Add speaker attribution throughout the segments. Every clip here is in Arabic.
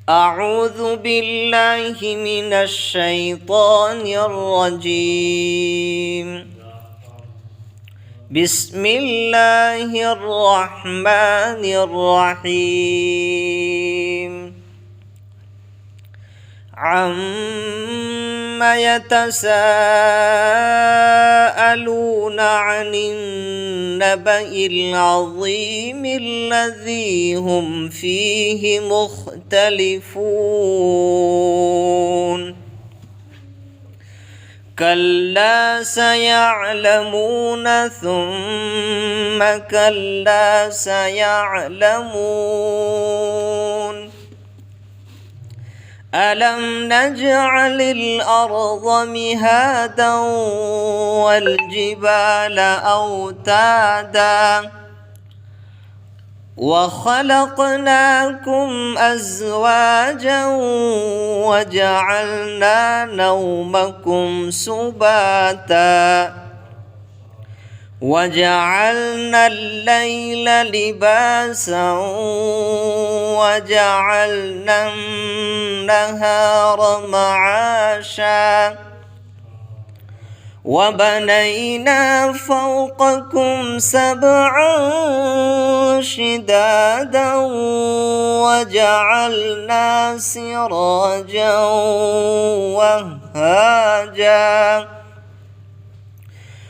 Speaker 1: أعوذ بالله من الشيطان الرجيم. بسم الله الرحمن الرحيم. عما يتساءلون عن النبأ العظيم الذي هم فيه مختلفون. كلا سيعلمون ثم كلا سيعلمون. ألم نجعل الأرض مهادا والجبال أوتادا وخلقناكم أزواجا وجعلنا نومكم سباتا وجعلنا الليل لباسا وجعلنا النهار معاشا وبنينا فوقكم سبعا شدادا وجعلنا سراجا وهاجا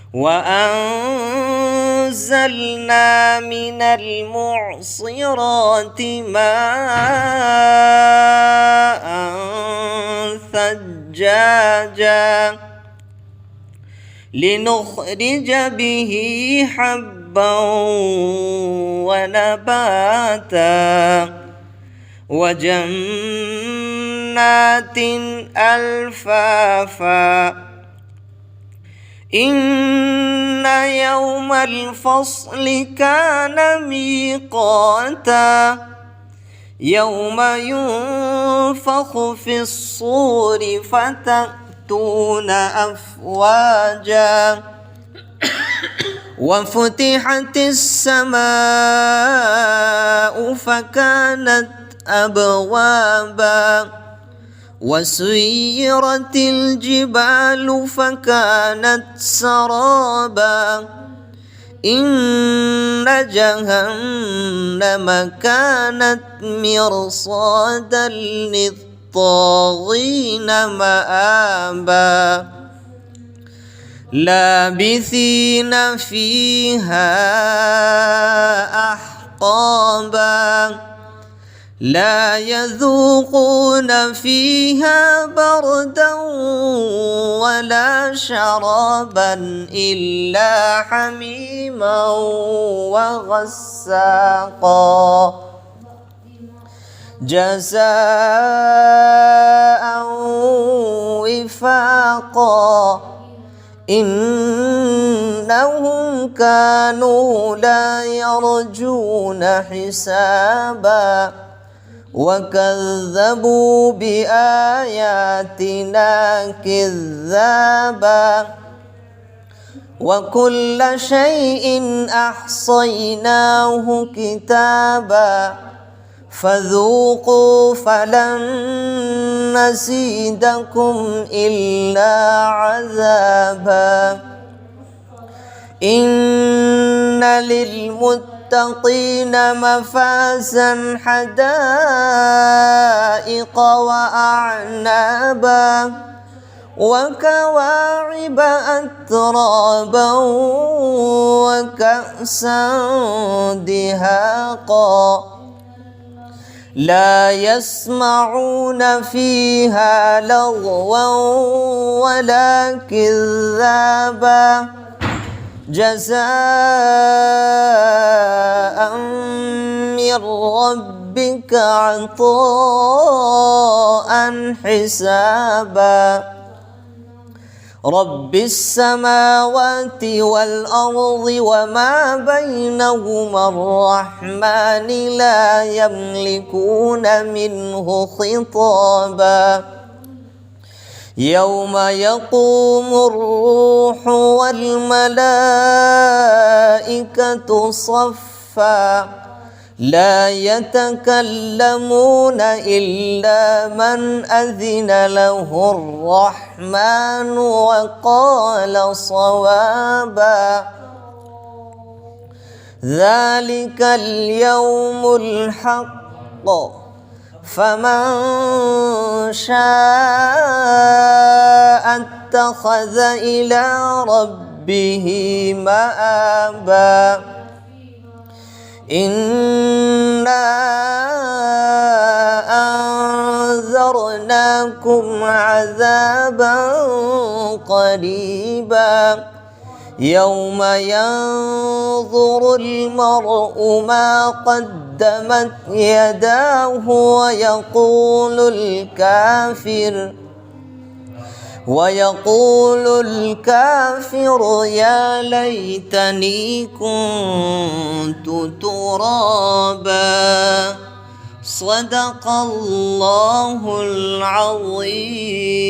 Speaker 1: وأنزلنا من المعصرات ماء ثجاجا لنخرج به حبا ونباتا وجنات ألفافا. إن يوم الفصل كان ميقاتا يوم ينفخ في الصور فتأتون أفواجا وفتحت السماء فكانت أبوابا وسيرت الجبال فكانت سرابا. إن جهنم كانت مرصادا للطاغين مآبا لابثين فيها أحقابا لا يذوقون فيها بردا ولا شرابا إلا حميما وغساقا جزاء وفاقا. إنهم كانوا لا يرجون حسابا وكذبوا بآياتنا كذابا وكل شيء أحصيناه كتابا فذوقوا فلن نزيدكم إلا عذابا. إن للمتقين مفازا حدائق وأعنابا وكواعب أترابا وكأسا دهاقا لا يسمعون فيها لغوا ولا كذابا جزاء من ربك عطاء حسابا. رب السماوات والأرض وما بينهما الرحمن لا يملكون منه خطابا. يوم يقوم الروح والملائكة صفا لا يتكلمون إلا من أذن له الرحمن وقال صوابا ذلك اليوم الحق فمن شاء اتخذ إلى ربه مآبا إنا أنذرناكم عذابا قريبا يوم ينظر المرء ما قدمت يداه ويقول الكافر يا ليتني كنت ترابا صدق الله العظيم.